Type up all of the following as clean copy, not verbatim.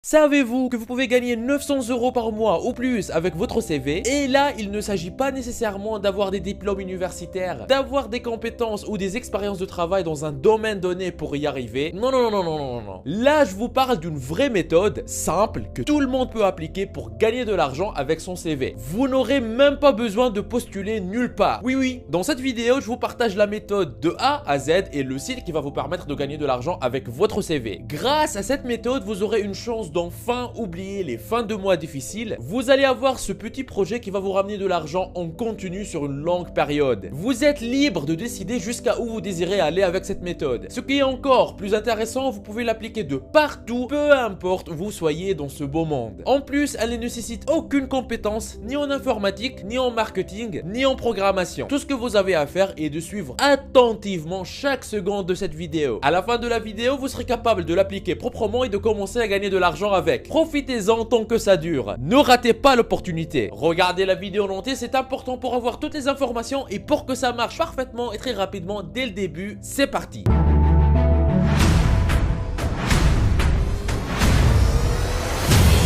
Savez-vous que vous pouvez gagner 900 € par mois ou plus avec votre CV? Et là, il ne s'agit pas nécessairement d'avoir des diplômes universitaires, d'avoir des compétences ou des expériences de travail dans un domaine donné pour y arriver. Non, non, non, non, non, non, non. Là, je vous parle d'une vraie méthode simple que tout le monde peut appliquer pour gagner de l'argent avec son CV. Vous n'aurez même pas besoin de postuler nulle part. Oui, oui, dans cette vidéo, je vous partage la méthode de A à Z et le site qui va vous permettre de gagner de l'argent avec votre CV. Grâce à cette méthode, vous aurez une chance d'enfin oublier les fins de mois difficiles. Vous allez avoir ce petit projet qui va vous ramener de l'argent en continu sur une longue période. Vous êtes libre de décider jusqu'à où vous désirez aller avec cette méthode. Ce qui est encore plus intéressant, vous pouvez l'appliquer de partout, peu importe où vous soyez dans ce beau monde. En plus, elle ne nécessite aucune compétence, ni en informatique, ni en marketing, ni en programmation. Tout ce que vous avez à faire est de suivre attentivement chaque seconde de cette vidéo. À la fin de la vidéo, vous serez capable de l'appliquer proprement et de commencer à gagner de l'argent avec. Profitez-en tant que ça dure. Ne ratez pas l'opportunité. Regardez la vidéo en entier, c'est important pour avoir toutes les informations et pour que ça marche parfaitement et très rapidement dès le début. C'est parti.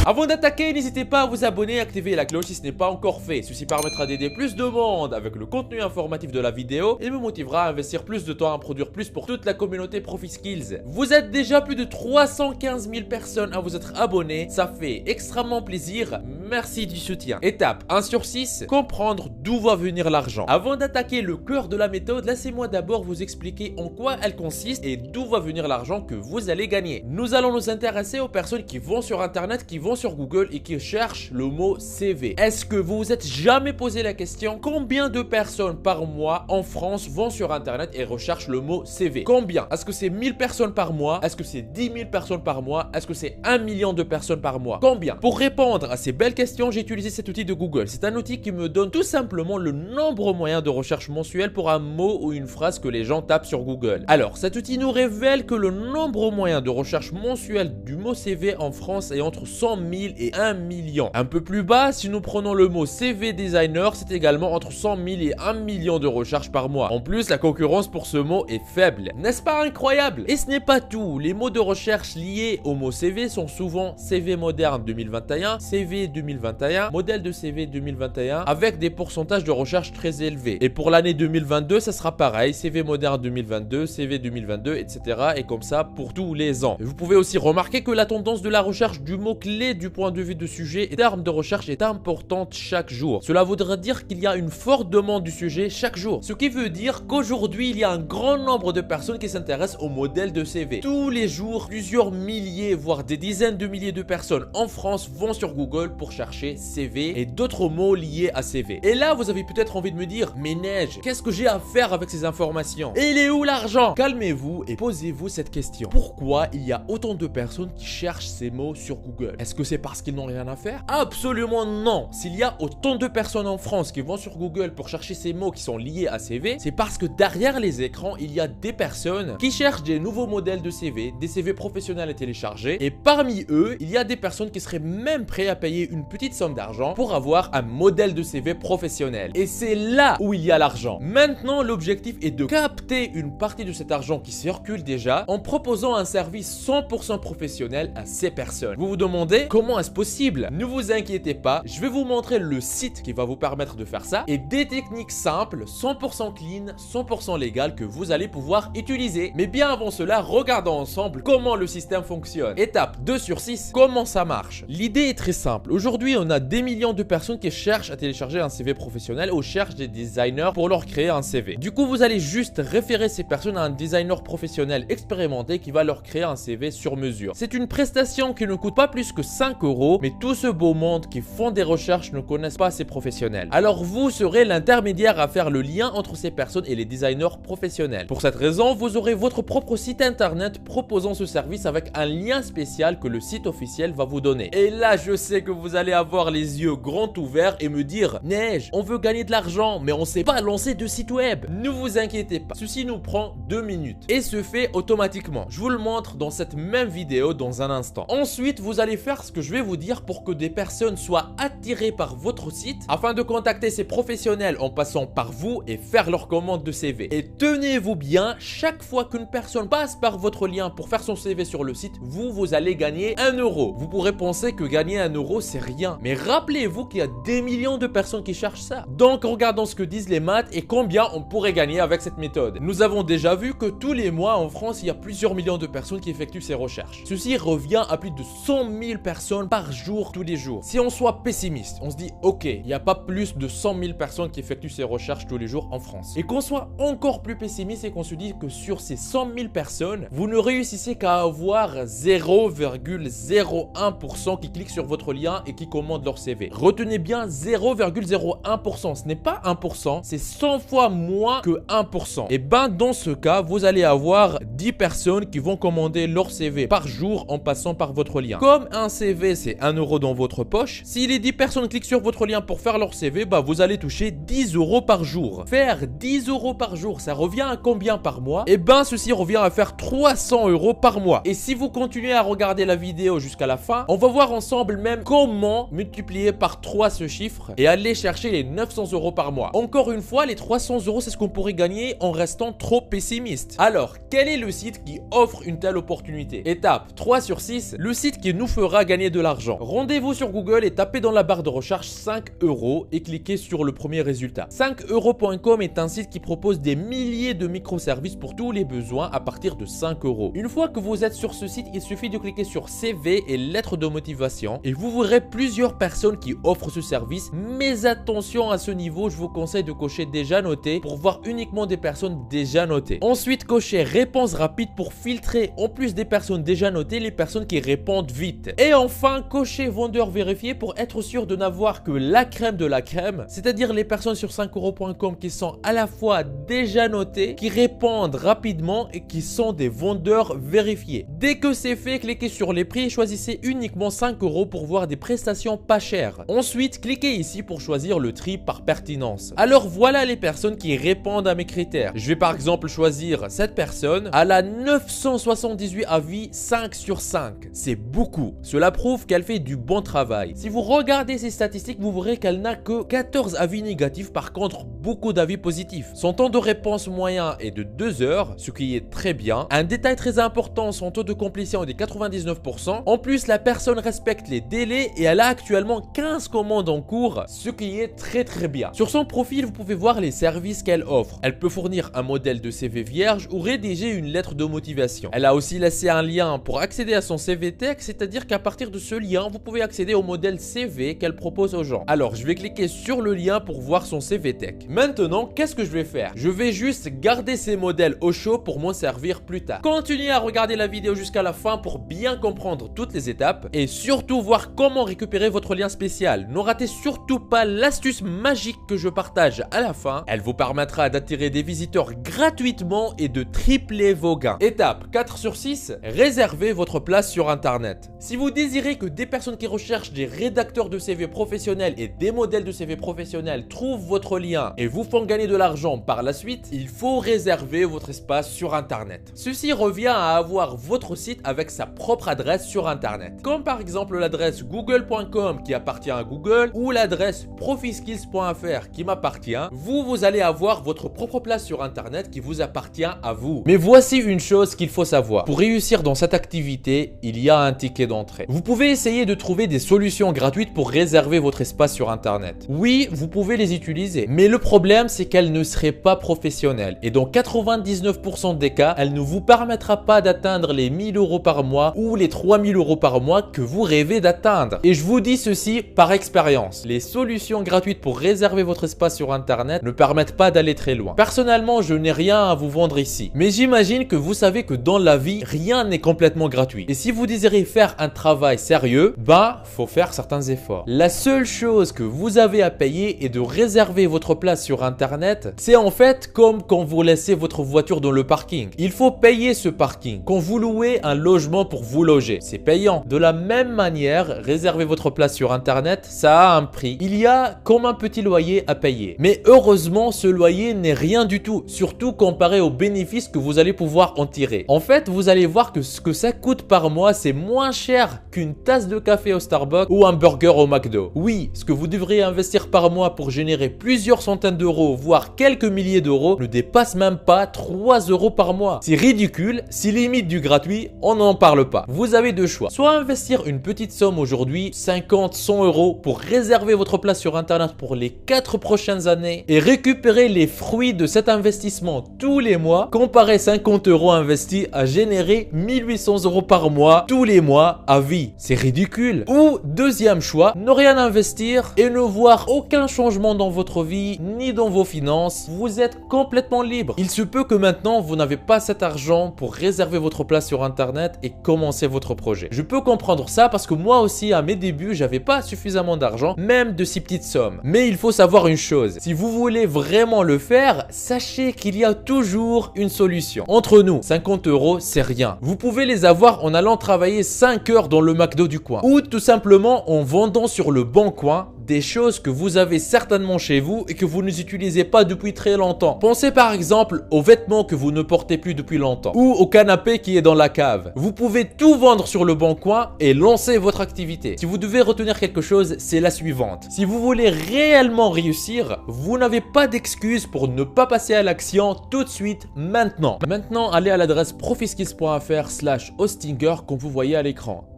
Avant d'attaquer, n'hésitez pas à vous abonner et activer la cloche si ce n'est pas encore fait. Ceci permettra d'aider plus de monde avec le contenu informatif de la vidéo et me motivera à investir plus de temps à produire plus pour toute la communauté ProfiSkills. Vous êtes déjà plus de 315 000 personnes à vous être abonnés. Ça fait extrêmement plaisir. Merci du soutien. Étape 1 sur 6, comprendre d'où va venir l'argent. Avant d'attaquer le cœur de la méthode, laissez-moi d'abord vous expliquer en quoi elle consiste et d'où va venir l'argent que vous allez gagner. Nous allons nous intéresser aux personnes qui vont sur internet, qui vont sur Google et qui cherchent le mot CV. Est-ce que vous vous êtes jamais posé la question combien de personnes par mois en France vont sur internet et recherchent le mot CV? Combien? Est-ce que c'est 1000 personnes par mois? Est-ce que c'est 10 000 personnes par mois? Est-ce que c'est 1 million de personnes par mois? Combien? Pour répondre à ces belles questions, j'ai utilisé cet outil de Google. C'est un outil qui me donne tout simplement le nombre moyen de recherche mensuel pour un mot ou une phrase que les gens tapent sur Google. Alors, cet outil nous révèle que le nombre moyen de recherche mensuel du mot CV en France est entre 100 000 et 1 million. Un peu plus bas, si nous prenons le mot CV designer, c'est également entre 100 000 et 1 million de recherches par mois. En plus, la concurrence pour ce mot est faible. N'est-ce pas incroyable? Et ce n'est pas tout. Les mots de recherche liés au mot CV sont souvent CV moderne 2021, CV 2021, modèle de CV 2021, avec des pourcentages de recherche très élevés. Et pour l'année 2022, ça sera pareil, CV moderne 2022, CV 2022, etc. Et comme ça pour tous les ans. Et vous pouvez aussi remarquer que la tendance de la recherche du mot-clé du point de vue de sujet et termes de recherche est importante chaque jour. Cela voudrait dire qu'il y a une forte demande du sujet chaque jour. Ce qui veut dire qu'aujourd'hui, il y a un grand nombre de personnes qui s'intéressent au modèle de CV. Tous les jours, plusieurs milliers, voire des dizaines de milliers de personnes en France vont sur Google pour chercher CV et d'autres mots liés à CV. Et là, vous avez peut-être envie de me dire, mais Neige, qu'est-ce que j'ai à faire avec ces informations? Et il est où l'argent? Calmez-vous et posez-vous cette question. Pourquoi il y a autant de personnes qui cherchent ces mots sur Google? Est-ce que c'est parce qu'ils n'ont rien à faire? Absolument non. S'il y a autant de personnes en France qui vont sur Google pour chercher ces mots qui sont liés à CV, c'est parce que derrière les écrans, il y a des personnes qui cherchent des nouveaux modèles de CV, des CV professionnels à télécharger. Et parmi eux, il y a des personnes qui seraient même prêtes à payer une petite somme d'argent pour avoir un modèle de CV professionnel. Et c'est là où il y a l'argent. Maintenant, l'objectif est de capter une partie de cet argent qui circule déjà en proposant un service 100% professionnel à ces personnes. Vous vous demandez comment est-ce possible? Ne vous inquiétez pas, je vais vous montrer le site qui va vous permettre de faire ça et des techniques simples, 100% clean, 100% légales que vous allez pouvoir utiliser. Mais bien avant cela, regardons ensemble comment le système fonctionne. Étape 2 sur 6, comment ça marche? L'idée est très simple. Aujourd'hui, on a des millions de personnes qui cherchent à télécharger un CV professionnel ou cherchent des designers pour leur créer un CV. Du coup, vous allez juste référer ces personnes à un designer professionnel expérimenté qui va leur créer un CV sur mesure. C'est une prestation qui ne coûte pas plus que 5 €, mais tout ce beau monde qui font des recherches ne connaissent pas ces professionnels. Alors vous serez l'intermédiaire à faire le lien entre ces personnes et les designers professionnels. Pour cette raison, vous aurez votre propre site internet proposant ce service avec un lien spécial que le site officiel va vous donner. Et là, je sais que vous allez avoir les yeux grands ouverts et me dire « Neige, on veut gagner de l'argent, mais on sait pas lancer de site web. » Ne vous inquiétez pas, ceci nous prend 2 minutes et se fait automatiquement. Je vous le montre dans cette même vidéo dans un instant. Ensuite, vous allez faire ce que je vais vous dire pour que des personnes soient attirées par votre site afin de contacter ces professionnels en passant par vous et faire leur commande de CV. Et tenez-vous bien, chaque fois qu'une personne passe par votre lien pour faire son CV sur le site, vous allez gagner 1 euro. Vous pourrez penser que gagner 1 euro c'est rien, mais rappelez-vous qu'il y a des millions de personnes qui cherchent ça. Donc regardons ce que disent les maths et combien on pourrait gagner avec cette méthode. Nous avons déjà vu que tous les mois en France, il y a plusieurs millions de personnes qui effectuent ces recherches. Ceci revient à plus de 100 000 personnes par jour, tous les jours. Si on soit pessimiste, on se dit ok, il n'y a pas plus de 100 000 personnes qui effectuent ces recherches tous les jours en France. Et qu'on soit encore plus pessimiste et qu'on se dise que sur ces 100 000 personnes, vous ne réussissez qu'à avoir 0,01% qui cliquent sur votre lien et qui commandent leur CV. Retenez bien 0,01%. Ce n'est pas 1%, c'est 100 fois moins que 1%. Et ben dans ce cas, vous allez avoir 10 personnes qui vont commander leur CV par jour en passant par votre lien. Comme un CV c'est 1 euro dans votre poche, si les 10 personnes cliquent sur votre lien pour faire leur CV, bah vous allez toucher 10 euros par jour. Faire 10 euros par jour, ça revient à combien par mois? Et ben ceci revient à faire 300 euros par mois. Et si vous continuez à regarder la vidéo jusqu'à la fin, on va voir ensemble même comment multiplier par 3 ce chiffre et aller chercher les 900 euros par mois. Encore une fois, les 300 euros c'est ce qu'on pourrait gagner en restant trop pessimiste. Alors, quel est le site qui offre une telle opportunité? Étape 3 sur 6, le site qui nous fera gagner de l'argent. Rendez-vous sur Google et tapez dans la barre de recherche 5 euros et cliquez sur le premier résultat. 5euros.com est un site qui propose des milliers de microservices pour tous les besoins à partir de 5 euros. Une fois que vous êtes sur ce site, il suffit de cliquer sur CV et lettre de motivation et vous verrez plusieurs personnes qui offrent ce service. Mais attention à ce niveau, je vous conseille de cocher déjà noté pour voir uniquement des personnes déjà notées. Ensuite, cochez réponse rapide pour filtrer en plus des personnes déjà notées les personnes qui répondent vite. Et enfin, cochez vendeur vérifié pour être sûr de n'avoir que la crème de la crème, c'est-à-dire les personnes sur 5euros.com qui sont à la fois déjà notées, qui répondent rapidement et qui sont des vendeurs vérifiés. Dès que c'est fait, cliquez sur les prix et choisissez uniquement 5 euros pour voir des prestations pas chères. Ensuite, cliquez ici pour choisir le tri par pertinence. Alors voilà les personnes qui répondent à mes critères. Je vais par exemple choisir cette personne. Elle a 978 avis, 5 sur 5. C'est beaucoup. Cela prouve qu'elle fait du bon travail. Si vous regardez ses statistiques, vous verrez qu'elle n'a que 14 avis négatifs, par contre beaucoup d'avis positifs. Son temps de réponse moyen est de 2 heures, ce qui est très bien. Un détail très important, son taux de complétion est de 99%. En plus, la personne respecte les délais et elle a actuellement 15 commandes en cours, ce qui est très bien. Sur son profil, vous pouvez voir les services qu'elle offre. Elle peut fournir un modèle de CV vierge ou rédiger une lettre de motivation. Elle a aussi laissé un lien pour accéder à son CV Tech, c'est-à-dire qu'à partir de ce lien, vous pouvez accéder au modèle CV qu'elle propose aux gens. Alors, je vais cliquer sur le lien pour voir son CV Tech. Maintenant, qu'est-ce que je vais faire? Je vais juste garder ces modèles au chaud pour m'en servir plus tard. Continuez à regarder la vidéo jusqu'à la fin pour bien comprendre toutes les étapes et surtout voir comment récupérer votre lien spécial. Ne ratez surtout pas l'astuce magique que je partage à la fin. Elle vous permettra d'attirer des visiteurs gratuitement et de tripler vos gains. Étape 4 sur 6, réservez votre place sur Internet. Si vous désirez que des personnes qui recherchent des rédacteurs de CV professionnels et des modèles de CV professionnels trouvent votre lien et vous font gagner de l'argent par la suite, il faut réserver votre espace sur Internet. Ceci revient à avoir votre site avec sa propre adresse sur Internet. Comme par exemple l'adresse google.com qui appartient à Google ou l'adresse profiskills.fr qui m'appartient. Vous allez avoir votre propre place sur Internet qui vous appartient à vous. Mais voici une chose qu'il faut savoir. Pour réussir dans cette activité, il y a un ticket d'entrée. Vous pouvez essayer de trouver des solutions gratuites pour réserver votre espace sur Internet. Oui, vous pouvez les utiliser. Mais le problème, c'est qu'elles ne seraient pas professionnelles. Et dans 99% des cas, elle ne vous permettra pas d'atteindre les 1000 euros par mois ou les 3000 euros par mois que vous rêvez d'atteindre. Et je vous dis ceci par expérience. Les solutions gratuites pour réserver votre espace sur Internet ne permettent pas d'aller très loin. Personnellement, je n'ai rien à vous vendre ici. Mais j'imagine que vous savez que dans la vie, rien n'est complètement gratuit. Et si vous désirez faire un travail sérieux, faut faire certains efforts. La seule chose que vous avez à payer est de réserver votre place sur Internet. C'est en fait comme quand vous laissez votre voiture dans le parking. Il faut payer ce parking. Quand vous louez un logement pour vous loger, c'est payant. De la même manière, réserver votre place sur Internet, ça a un prix. Il y a comme un petit loyer à payer. Mais heureusement, ce loyer n'est rien du tout, surtout comparé aux bénéfices que vous allez pouvoir en tirer. En fait, vous allez voir que ce que ça coûte par mois, c'est moins cher qu'une tasse de café au Starbucks ou un burger au McDo. Oui, ce que vous devriez investir par mois pour générer plusieurs centaines d'euros, voire quelques milliers d'euros, ne dépasse même pas 3 euros par mois. C'est ridicule, si limite du gratuit, on n'en parle pas. Vous avez deux choix. Soit investir une petite somme aujourd'hui, 50, 100 euros, pour réserver votre place sur Internet pour les 4 prochaines années et récupérer les fruits de cet investissement tous les mois, comparer 50 euros investis à générer 1800 euros par mois tous les mois à vie. C'est ridicule. Ou deuxième choix, ne rien investir et ne voir aucun changement dans votre vie ni dans vos finances. Vous êtes complètement libre. Il se peut que maintenant vous n'avez pas cet argent pour réserver votre place sur Internet et commencer votre projet. Je peux comprendre ça parce que moi aussi à mes débuts j'avais pas suffisamment d'argent, même de si petites sommes. Mais il faut savoir une chose, si vous voulez vraiment le faire, sachez qu'il y a toujours une solution. Entre nous, 50 euros c'est rien. Vous pouvez les avoir en allant travailler 5 heures dans le McDo du coin ou tout simplement en vendant sur le bon coin des choses que vous avez certainement chez vous et que vous n'utilisez pas depuis très longtemps. Pensez par exemple aux vêtements que vous ne portez plus depuis longtemps ou au canapé qui est dans la cave. Vous pouvez tout vendre sur le bon coin et lancer votre activité. Si vous devez retenir quelque chose, c'est la suivante. Si vous voulez réellement réussir, vous n'avez pas d'excuse pour ne pas passer à l'action tout de suite maintenant. Maintenant, allez à l'adresse profiskills.fr/hostinger comme vous voyez à l'écran.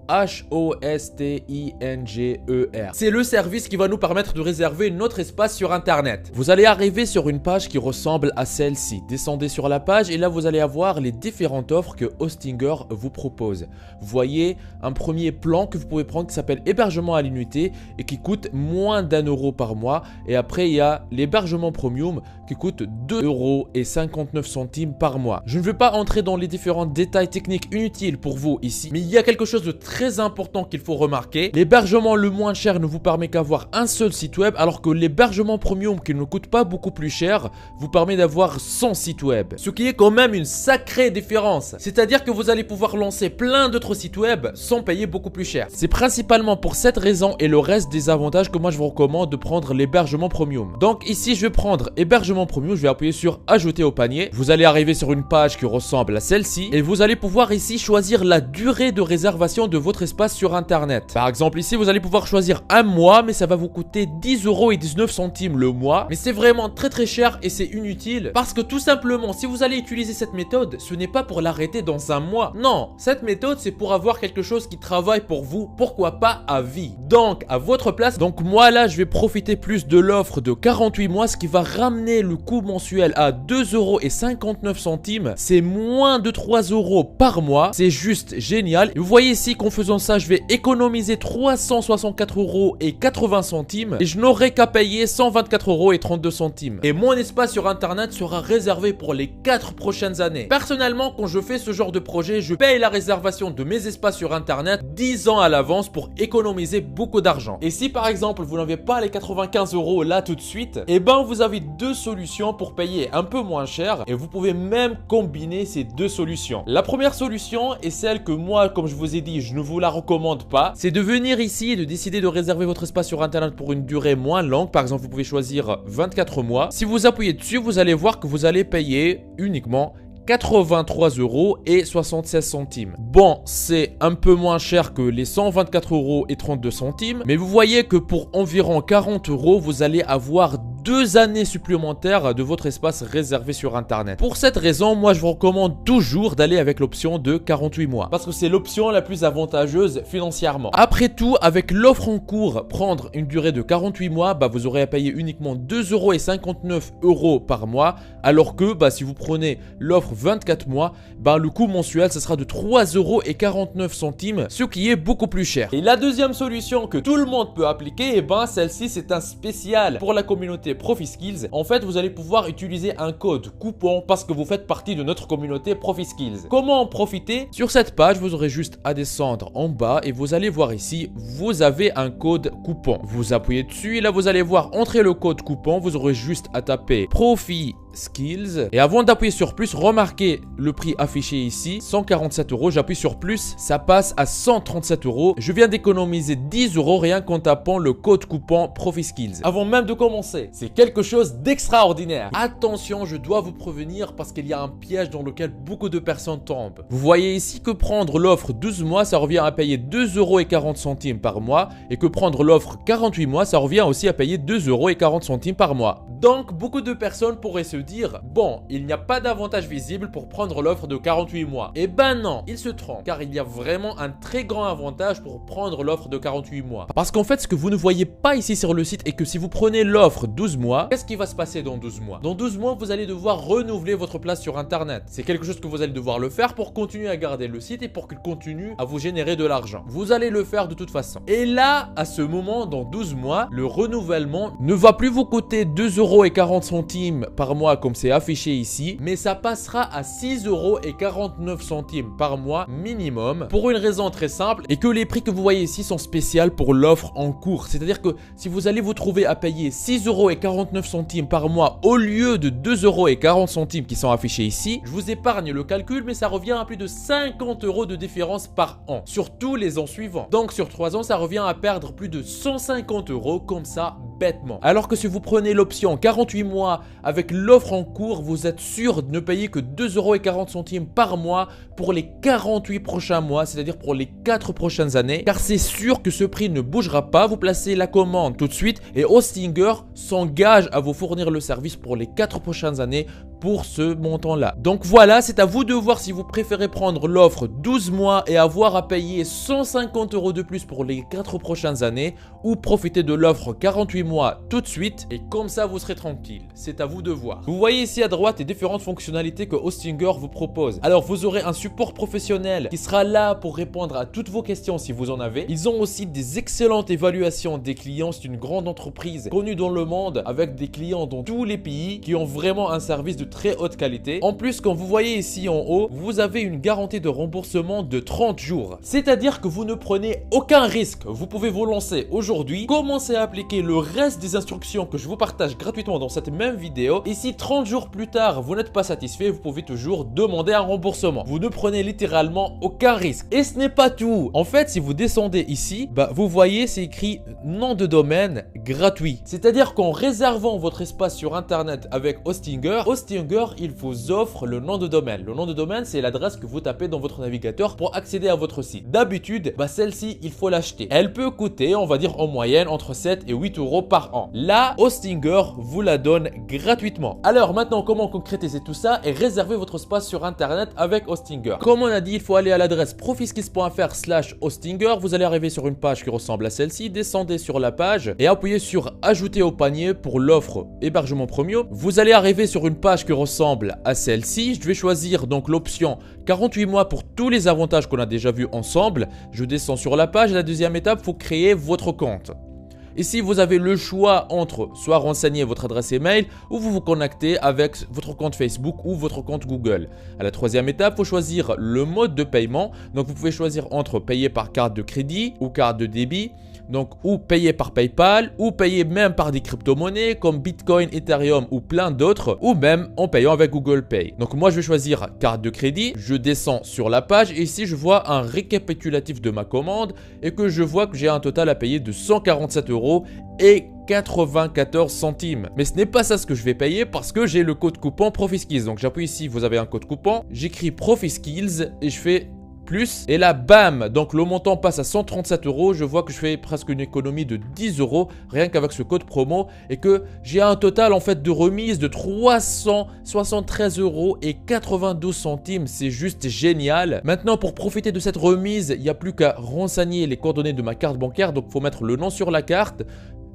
H-O-S-T-I-N-G-E-R. C'est le service qui va nous permettre de réserver notre espace sur Internet. Vous allez arriver sur une page qui ressemble à celle-ci. Descendez sur la page et là vous allez avoir les différentes offres que Hostinger vous propose. Vous voyez un premier plan que vous pouvez prendre qui s'appelle hébergement à l'unité et qui coûte moins d'1 euro par mois. Et après il y a l'hébergement premium qui coûte 2,59 € par mois. Je ne vais pas entrer dans les différents détails techniques inutiles pour vous ici, mais il y a quelque chose de très important qu'il faut remarquer. L'hébergement le moins cher ne vous permet qu'avoir un seul site web, alors que l'hébergement premium qui ne coûte pas beaucoup plus cher vous permet d'avoir 100 sites web. Ce qui est quand même une sacrée différence. C'est-à-dire que vous allez pouvoir lancer plein d'autres sites web sans payer beaucoup plus cher. C'est principalement pour cette raison et le reste des avantages que moi je vous recommande de prendre l'hébergement premium. Donc ici je vais prendre hébergement premium, je vais appuyer sur ajouter au panier. Vous allez arriver sur une page qui ressemble à celle-ci et vous allez pouvoir ici choisir la durée de réservation de votre espace sur Internet. Par exemple ici vous allez pouvoir choisir un mois, mais ça va vous coûter 10,19 € le mois. Mais c'est vraiment très cher et c'est inutile parce que tout simplement si vous allez utiliser cette méthode, ce n'est pas pour l'arrêter dans un mois. Non, cette méthode c'est pour avoir quelque chose qui travaille pour vous, pourquoi pas à vie. Donc à votre place, donc moi là je vais profiter plus de l'offre de 48 mois, ce qui va ramener le coût mensuel à 2,59 €. C'est moins de 3 € par mois, c'est juste génial. Et vous voyez ici qu'en faisant ça, je vais économiser 364,80 € et je n'aurai qu'à payer 124,32 €. Et mon espace sur Internet sera réservé pour les 4 prochaines années. Personnellement, quand je fais ce genre de projet, je paye la réservation de mes espaces sur Internet 10 ans à l'avance pour économiser beaucoup d'argent. Et si par exemple, vous n'avez pas les 95 € là tout de suite, et ben vous avez deux solutions pour payer un peu moins cher et vous pouvez même combiner ces deux solutions. La première solution est celle que moi, comme je vous ai dit, je ne vous la recommande pas. C'est de venir ici et de décider de réserver votre espace sur Internet pour une durée moins longue. Par exemple, vous pouvez choisir 24 mois. Si vous appuyez dessus, vous allez voir que vous allez payer uniquement 83,76 €. Bon, c'est un peu moins cher que les 124,32 €, mais vous voyez que pour environ 40 €, vous allez avoir 2 années supplémentaires de votre espace réservé sur Internet. Pour cette raison, moi je vous recommande toujours d'aller avec l'option de 48 mois parce que c'est l'option la plus avantageuse financièrement. Après tout, avec l'offre en cours, prendre une durée de 48 mois, vous aurez à payer uniquement 2,59 € par mois, alors que si vous prenez l'offre 24 mois, le coût mensuel ça sera de 3,49 €, ce qui est beaucoup plus cher. Et la deuxième solution que tout le monde peut appliquer, celle-ci c'est un spécial pour la communauté ProfiSkills. En fait, vous allez pouvoir utiliser un code coupon parce que vous faites partie de notre communauté ProfiSkills. Comment en profiter? Sur cette page, vous aurez juste à descendre en bas et vous allez voir ici, vous avez un code coupon. Vous appuyez dessus et là, vous allez voir entrer le code coupon. Vous aurez juste à taper ProfiSkills Skills. Et avant d'appuyer sur plus, remarquez le prix affiché ici, 147 €. J'appuie sur plus, ça passe à 137 €. Je viens d'économiser 10 € rien qu'en tapant le code coupon ProfitSkills. Avant même de commencer, c'est quelque chose d'extraordinaire. Attention, je dois vous prévenir parce qu'il y a un piège dans lequel beaucoup de personnes tombent. Vous voyez ici que prendre l'offre 12 mois, ça revient à payer 2,40 € par mois et que prendre l'offre 48 mois, ça revient aussi à payer 2,40 € par mois. Donc, beaucoup de personnes pourraient se dire, bon, il n'y a pas d'avantage visible pour prendre l'offre de 48 mois. Eh ben non, ils se trompent, car il y a vraiment un très grand avantage pour prendre l'offre de 48 mois. Parce qu'en fait, ce que vous ne voyez pas ici sur le site est que si vous prenez l'offre 12 mois, qu'est-ce qui va se passer dans 12 mois? Dans 12 mois, vous allez devoir renouveler votre place sur Internet. C'est quelque chose que vous allez devoir le faire pour continuer à garder le site et pour qu'il continue à vous générer de l'argent. Vous allez le faire de toute façon. Et là, à ce moment, dans 12 mois, le renouvellement ne va plus vous coûter 2,40 € par mois comme c'est affiché ici, mais ça passera à 6,49 € par mois minimum pour une raison très simple et que les prix que vous voyez ici sont spéciaux pour l'offre en cours. C'est-à-dire que si vous allez vous trouver à payer 6,49 € par mois au lieu de 2,40 € qui sont affichés ici, je vous épargne le calcul, mais ça revient à plus de 50 € de différence par an sur tous les ans suivants. Donc sur 3 ans, ça revient à perdre plus de 150 € comme ça bêtement. Alors que si vous prenez l'option 48 mois avec l'offre en cours, vous êtes sûr de ne payer que 2,40 € par mois pour les 48 prochains mois, c'est-à-dire pour les 4 prochaines années, car c'est sûr que ce prix ne bougera pas. Vous placez la commande tout de suite et Hostinger s'engage à vous fournir le service pour les 4 prochaines années pour ce montant-là. Donc voilà, c'est à vous de voir si vous préférez prendre l'offre 12 mois et avoir à payer 150 € de plus pour les 4 prochaines années ou profiter de l'offre 48 mois tout de suite et comme ça vous serez tranquille. C'est à vous de voir. Vous voyez ici à droite les différentes fonctionnalités que Hostinger vous propose. Alors vous aurez un support professionnel qui sera là pour répondre à toutes vos questions si vous en avez. Ils ont aussi des excellentes évaluations des clients. C'est une grande entreprise connue dans le monde avec des clients dans tous les pays qui ont vraiment un service de très haute qualité. En plus, quand vous voyez ici en haut, vous avez une garantie de remboursement de 30 jours. C'est-à-dire que vous ne prenez aucun risque. Vous pouvez vous lancer aujourd'hui, commencer à appliquer le reste des instructions que je vous partage gratuitement dans cette même vidéo. Et si 30 jours plus tard, vous n'êtes pas satisfait, vous pouvez toujours demander un remboursement. Vous ne prenez littéralement aucun risque. Et ce n'est pas tout. En fait, si vous descendez ici, vous voyez, c'est écrit nom de domaine gratuit. C'est-à-dire qu'en réservant votre espace sur Internet avec Hostinger, il vous offre le nom de domaine. Le nom de domaine, c'est l'adresse que vous tapez dans votre navigateur pour accéder à votre site. D'habitude, celle-ci, il faut l'acheter. Elle peut coûter, on va dire en moyenne, entre 7 et 8 € par an. Là, Hostinger vous la donne gratuitement. Alors maintenant, comment concrétiser tout ça et réserver votre espace sur Internet avec Hostinger? Comme on a dit, il faut aller à l'adresse profitskills.fr/Hostinger. Vous allez arriver sur une page qui ressemble à celle-ci. Descendez sur la page et appuyez sur ajouter au panier pour l'offre hébergement premium. Vous allez arriver sur une page qui ressemble à celle-ci. Je vais choisir donc l'option 48 mois pour tous les avantages qu'on a déjà vus ensemble. Je descends sur la page et la deuxième étape, il faut créer votre compte. Ici, vous avez le choix entre soit renseigner votre adresse email ou vous vous connectez avec votre compte Facebook ou votre compte Google. À la troisième étape, il faut choisir le mode de paiement. Donc, vous pouvez choisir entre payer par carte de crédit ou carte de débit. Donc, ou payer par PayPal, ou payer même par des crypto-monnaies comme Bitcoin, Ethereum ou plein d'autres, ou même en payant avec Google Pay. Donc, moi, je vais choisir carte de crédit. Je descends sur la page et ici, je vois un récapitulatif de ma commande et que je vois que j'ai un total à payer de 147 € et 94 centimes. Mais ce n'est pas ça ce que je vais payer parce que j'ai le code coupon ProfitSkills. Donc, j'appuie ici, vous avez un code coupon. J'écris ProfitSkills et je fais plus et là bam, donc le montant passe à 137 €. Je vois que je fais presque une économie de 10 € rien qu'avec ce code promo et que j'ai un total en fait de remise de 373 € et 92 centimes. C'est juste génial. Maintenant, pour profiter de cette remise, il n'y a plus qu'à renseigner les coordonnées de ma carte bancaire. Donc il faut mettre le nom sur la carte,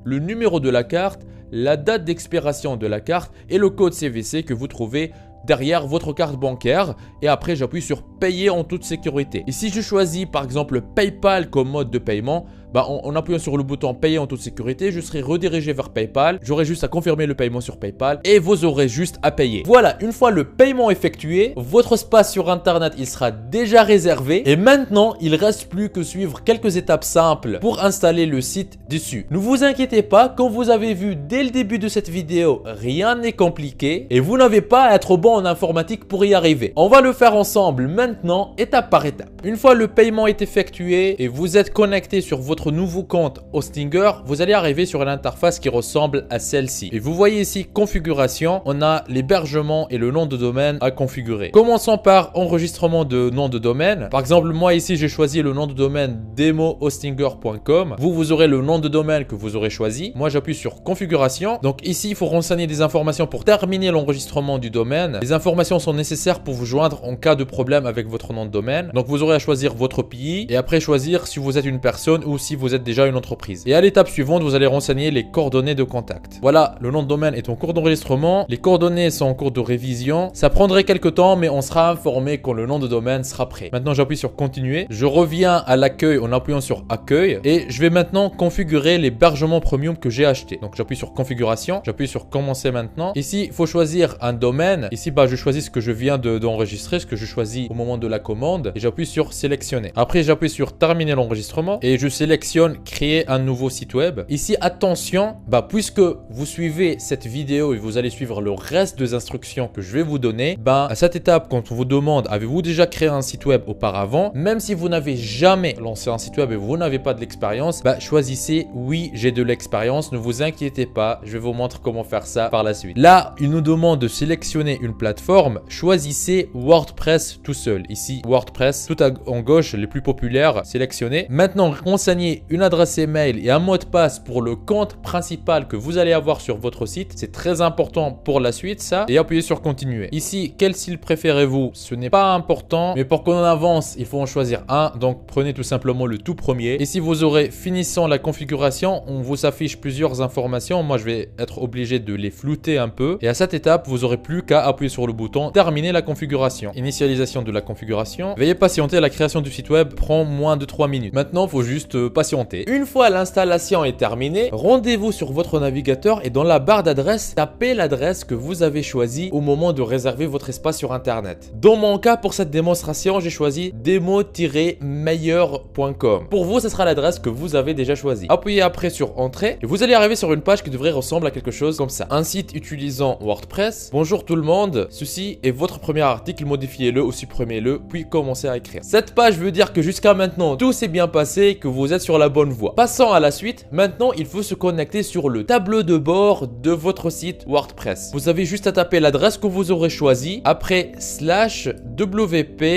le numéro de la carte, la date d'expiration de la carte et le code CVC que vous trouvez derrière votre carte bancaire et après j'appuie sur payer en toute sécurité. Et si je choisis par exemple PayPal comme mode de paiement, bah, en appuyant sur le bouton payer en toute sécurité, je serai redirigé vers PayPal. J'aurai juste à confirmer le paiement sur PayPal et vous aurez juste à payer. Voilà, une fois le paiement effectué, votre espace sur Internet, il sera déjà réservé et maintenant, il reste plus que suivre quelques étapes simples pour installer le site dessus. Ne vous inquiétez pas, comme vous avez vu dès le début de cette vidéo, rien n'est compliqué et vous n'avez pas à être bon en informatique pour y arriver. On va le faire ensemble maintenant, étape par étape. Une fois le paiement est effectué et vous êtes connecté sur votre nouveau compte Hostinger, vous allez arriver sur l'interface qui ressemble à celle-ci. Et vous voyez ici configuration, on a l'hébergement et le nom de domaine à configurer. Commençons par enregistrement de nom de domaine. Par exemple, moi ici j'ai choisi le nom de domaine demohostinger.com. Vous aurez le nom de domaine que vous aurez choisi. Moi j'appuie sur configuration. Donc ici il faut renseigner des informations pour terminer l'enregistrement du domaine. Les informations sont nécessaires pour vous joindre en cas de problème avec votre nom de domaine. Donc vous aurez à choisir votre pays et après choisir si vous êtes une personne ou si vous êtes déjà une entreprise. Et à l'étape suivante, vous allez renseigner les coordonnées de contact. Voilà, le nom de domaine est en cours d'enregistrement. Les coordonnées sont en cours de révision. Ça prendrait quelques temps, mais on sera informé quand le nom de domaine sera prêt. Maintenant, j'appuie sur continuer. Je reviens à l'accueil en appuyant sur accueil et je vais maintenant configurer l'hébergement premium que j'ai acheté. Donc j'appuie sur configuration, j'appuie sur commencer maintenant. Ici, il faut choisir un domaine. Ici, je choisis ce que je viens d'enregistrer, ce que je choisis au moment de la commande et j'appuie sur sélectionner. Après, j'appuie sur terminer l'enregistrement et je sélectionne créer un nouveau site web. Ici, attention, puisque vous suivez cette vidéo et vous allez suivre le reste des instructions que je vais vous donner, à cette étape, quand on vous demande avez-vous déjà créé un site web auparavant, même si vous n'avez jamais lancé un site web et vous n'avez pas de l'expérience, choisissez oui, j'ai de l'expérience, ne vous inquiétez pas, je vais vous montrer comment faire ça par la suite. Là, il nous demande de sélectionner une plateforme, choisissez WordPress tout seul. Ici, WordPress, tout en gauche, les plus populaires, sélectionnez. Maintenant, renseignez une adresse email et un mot de passe pour le compte principal que vous allez avoir sur votre site. C'est très important pour la suite, ça. Et appuyez sur continuer. Ici, quel style préférez-vous? Ce n'est pas important, mais pour qu'on avance, il faut en choisir un. Donc, prenez tout simplement le tout premier. Et si vous aurez finissant la configuration, on vous affiche plusieurs informations. Moi, je vais être obligé de les flouter un peu. Et à cette étape, vous n'aurez plus qu'à appuyer sur le bouton terminer la configuration. Initialisation de la configuration. Veuillez patienter, la création du site web prend moins de 3 minutes. Maintenant, il faut juste patienter. Une fois l'installation est terminée, rendez-vous sur votre navigateur et dans la barre d'adresse, tapez l'adresse que vous avez choisie au moment de réserver votre espace sur Internet. Dans mon cas, pour cette démonstration, j'ai choisi demo-meilleur.com. Pour vous, ce sera l'adresse que vous avez déjà choisie. Appuyez après sur Entrée et vous allez arriver sur une page qui devrait ressembler à quelque chose comme ça. Un site utilisant WordPress. Bonjour tout le monde, ceci est votre premier article, modifiez-le ou supprimez-le, puis commencez à écrire. Cette page veut dire que jusqu'à maintenant, tout s'est bien passé et que vous êtes sur la bonne voie. Passons à la suite. Maintenant, il faut se connecter sur le tableau de bord de votre site WordPress. Vous avez juste à taper l'adresse que vous aurez choisie, après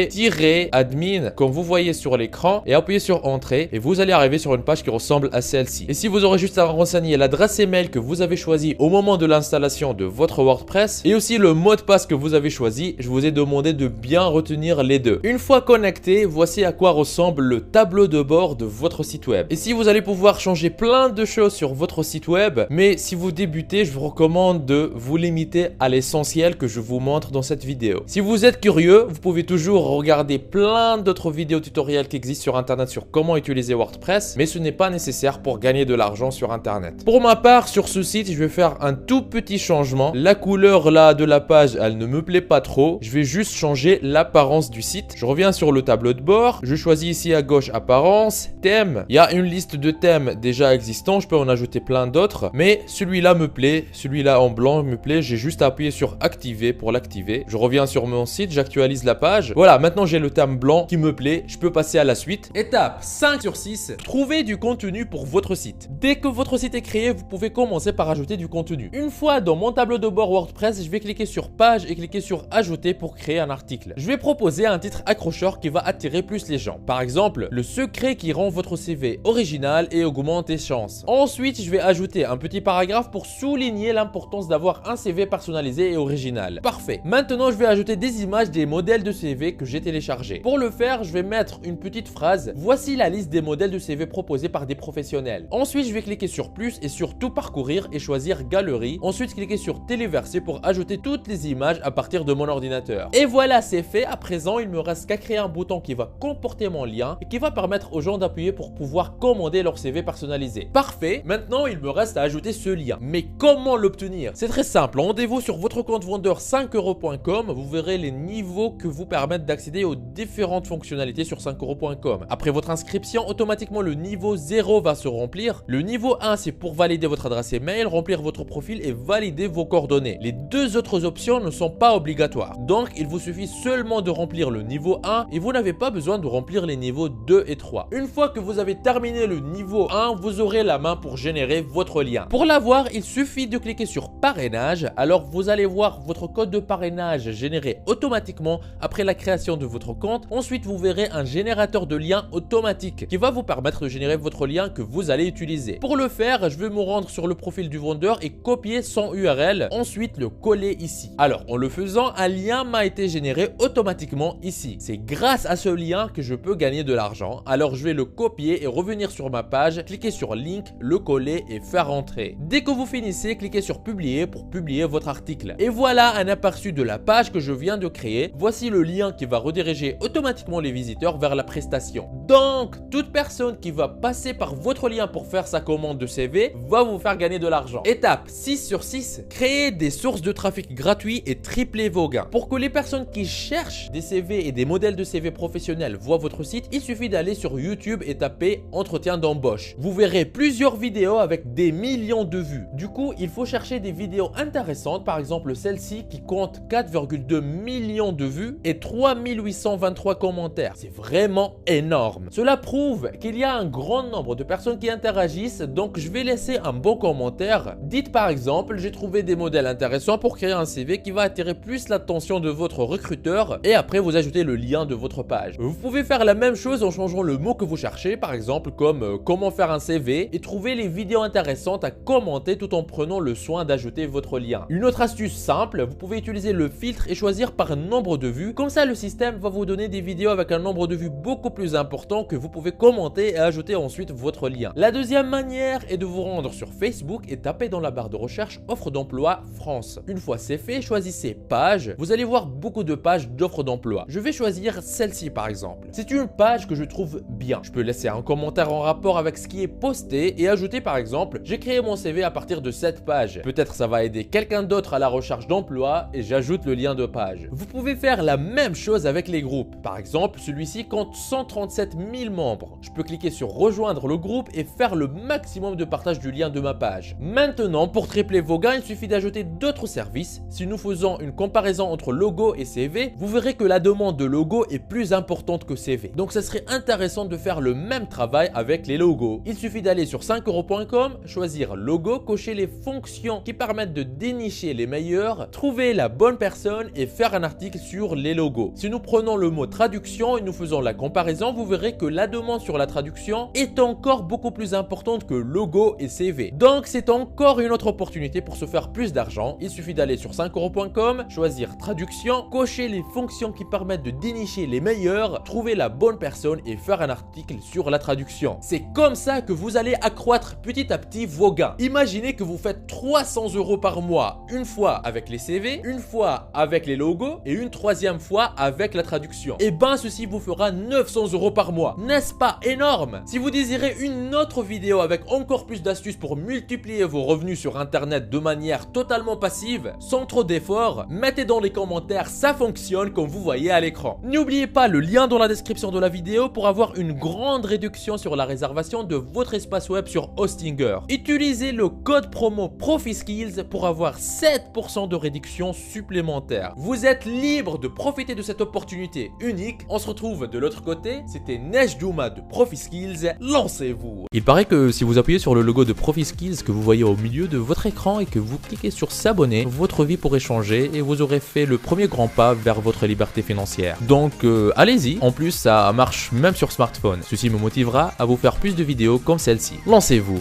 /wp-admin, comme vous voyez sur l'écran, et appuyez sur Entrée, et vous allez arriver sur une page qui ressemble à celle-ci. Et si vous aurez juste à renseigner l'adresse email que vous avez choisie au moment de l'installation de votre WordPress, et aussi le mot de passe que vous avez choisi, je vous ai demandé de bien retenir les deux. Une fois connecté, voici à quoi ressemble le tableau de bord de votre site web. Ici, vous allez pouvoir changer plein de choses sur votre site web, mais si vous débutez, je vous recommande de vous limiter à l'essentiel que je vous montre dans cette vidéo. Si vous êtes curieux, vous pouvez toujours regarder plein d'autres vidéos tutoriels qui existent sur Internet sur comment utiliser WordPress, mais ce n'est pas nécessaire pour gagner de l'argent sur Internet. Pour ma part, sur ce site, je vais faire un tout petit changement. La couleur là de la page, elle ne me plaît pas trop. Je vais juste changer l'apparence du site. Je reviens sur le tableau de bord. Je choisis ici à gauche apparence, thème. Il y a une liste de thèmes déjà existants. Je peux en ajouter plein d'autres, mais celui-là me plaît. Celui-là en blanc me plaît. J'ai juste à appuyer sur activer pour l'activer. Je reviens sur mon site, j'actualise la page. Voilà, maintenant j'ai le thème blanc qui me plaît. Je peux passer à la suite. Étape 5 sur 6. Trouver du contenu pour votre site. Dès que votre site est créé, vous pouvez commencer par ajouter du contenu. Une fois dans mon tableau de bord WordPress, je vais cliquer sur page et cliquer sur ajouter pour créer un article. Je vais proposer un titre accrocheur qui va attirer plus les gens. Par exemple, le secret qui rend votre CV original et augmente tes chances. Ensuite, je vais ajouter un petit paragraphe pour souligner l'importance d'avoir un CV personnalisé et original. Parfait. Maintenant, je vais ajouter des images des modèles de CV que j'ai téléchargés. Pour le faire, je vais mettre une petite phrase. Voici la liste des modèles de CV proposés par des professionnels. Ensuite, je vais cliquer sur plus et sur tout parcourir et choisir galerie. Ensuite, cliquer sur téléverser pour ajouter toutes les images à partir de mon ordinateur. Et voilà, c'est fait. À présent, il me reste qu'à créer un bouton qui va comporter mon lien et qui va permettre aux gens d'appuyer pour pouvoir commander leur CV personnalisé. Parfait, maintenant il me reste à ajouter ce lien. Mais comment l'obtenir? C'est très simple, rendez-vous sur votre compte vendeur 5euros.com, vous verrez les niveaux que vous permettent d'accéder aux différentes fonctionnalités sur 5euros.com. Après votre inscription, automatiquement le niveau 0 va se remplir. Le niveau 1, c'est pour valider votre adresse email, remplir votre profil et valider vos coordonnées. Les deux autres options ne sont pas obligatoires. Donc, il vous suffit seulement de remplir le niveau 1 et vous n'avez pas besoin de remplir les niveaux 2 et 3. Une fois que vous avez terminé le niveau 1, vous aurez la main pour générer votre lien. Pour l'avoir, il suffit de cliquer sur parrainage. Alors, vous allez voir votre code de parrainage généré automatiquement après la création de votre compte. Ensuite, vous verrez un générateur de liens automatique qui va vous permettre de générer votre lien que vous allez utiliser. Pour le faire, je vais me rendre sur le profil du vendeur et copier son URL. Ensuite, le coller ici. Alors, en le faisant, un lien m'a été généré automatiquement ici. C'est grâce à ce lien que je peux gagner de l'argent. Alors, je vais le copier et revenir sur ma page, cliquer sur link, le coller et faire entrer. Dès que vous finissez, cliquez sur publier pour publier votre article. Et voilà un aperçu de la page que je viens de créer. Voici le lien qui va rediriger automatiquement les visiteurs vers la prestation. Donc, toute personne qui va passer par votre lien pour faire sa commande de CV va vous faire gagner de l'argent. Étape 6 sur 6, créer des sources de trafic gratuits et tripler vos gains. Pour que les personnes qui cherchent des CV et des modèles de CV professionnels voient votre site, il suffit d'aller sur YouTube et taper entretien d'embauche. Vous verrez plusieurs vidéos avec des millions de vues. Du coup, il faut chercher des vidéos intéressantes, par exemple celle-ci qui compte 4,2 millions de vues et 3823 commentaires. C'est vraiment énorme. Cela prouve qu'il y a un grand nombre de personnes qui interagissent, donc je vais laisser un bon commentaire. Dites par exemple, j'ai trouvé des modèles intéressants pour créer un CV qui va attirer plus l'attention de votre recruteur et après vous ajoutez le lien de votre page. Vous pouvez faire la même chose en changeant le mot que vous cherchez, par exemple comme comment faire un CV et trouver les vidéos intéressantes à commenter tout en prenant le soin d'ajouter votre lien. Une autre astuce simple, vous pouvez utiliser le filtre et choisir par nombre de vues. Comme ça, le système va vous donner des vidéos avec un nombre de vues beaucoup plus important que vous pouvez commenter et ajouter ensuite votre lien. La deuxième manière est de vous rendre sur Facebook et taper dans la barre de recherche offre d'emploi France. Une fois c'est fait, choisissez page. Vous allez voir beaucoup de pages d'offres d'emploi. Je vais choisir celle-ci par exemple. C'est une page que je trouve bien. Je peux laisser un commentaire en rapport avec ce qui est posté et ajouter par exemple, j'ai créé mon CV à partir de cette page. Peut-être ça va aider quelqu'un d'autre à la recherche d'emploi et j'ajoute le lien de page. Vous pouvez faire la même chose avec les groupes. Par exemple, celui-ci compte 137 000 membres. Je peux cliquer sur rejoindre le groupe et faire le maximum de partage du lien de ma page. Maintenant, pour tripler vos gains, il suffit d'ajouter d'autres services. Si nous faisons une comparaison entre logo et CV, vous verrez que la demande de logo est plus importante que CV. Donc, ça serait intéressant de faire le même travail avec les logos. Il suffit d'aller sur 5euros.com, choisir logo, cocher les fonctions qui permettent de dénicher les meilleurs, trouver la bonne personne et faire un article sur les logos. Si nous prenons le mot traduction et nous faisons la comparaison, vous verrez que la demande sur la traduction est encore beaucoup plus importante que logo et CV. Donc c'est encore une autre opportunité pour se faire plus d'argent. Il suffit d'aller sur 5euros.com, choisir traduction, cocher les fonctions qui permettent de dénicher les meilleurs, trouver la bonne personne et faire un article sur la traduction. C'est comme ça que vous allez accroître petit à petit vos gains. Imaginez que vous faites 300 € par mois, une fois avec les CV, une fois avec les logos et une troisième fois avec la traduction. Et ben ceci vous fera 900 € par mois. N'est-ce pas énorme? Si vous désirez une autre vidéo avec encore plus d'astuces pour multiplier vos revenus sur internet de manière totalement passive, sans trop d'efforts, mettez dans les commentaires, ça fonctionne comme vous voyez à l'écran. N'oubliez pas le lien dans la description de la vidéo pour avoir une grande réduction sur la réservation de votre espace web sur Hostinger. Utilisez le code promo ProfiSkills pour avoir 7% de réduction supplémentaire. Vous êtes libre de profiter de cette opportunité unique. On se retrouve de l'autre côté. C'était Nejdouma de ProfiSkills. Lancez-vous. Il paraît que si vous appuyez sur le logo de ProfiSkills que vous voyez au milieu de votre écran et que vous cliquez sur s'abonner, votre vie pourrait changer et vous aurez fait le premier grand pas vers votre liberté financière. Donc allez-y. En plus, ça marche même sur smartphone. Ceci me motivera à vous faire plus de vidéos comme celle-ci. Lancez-vous.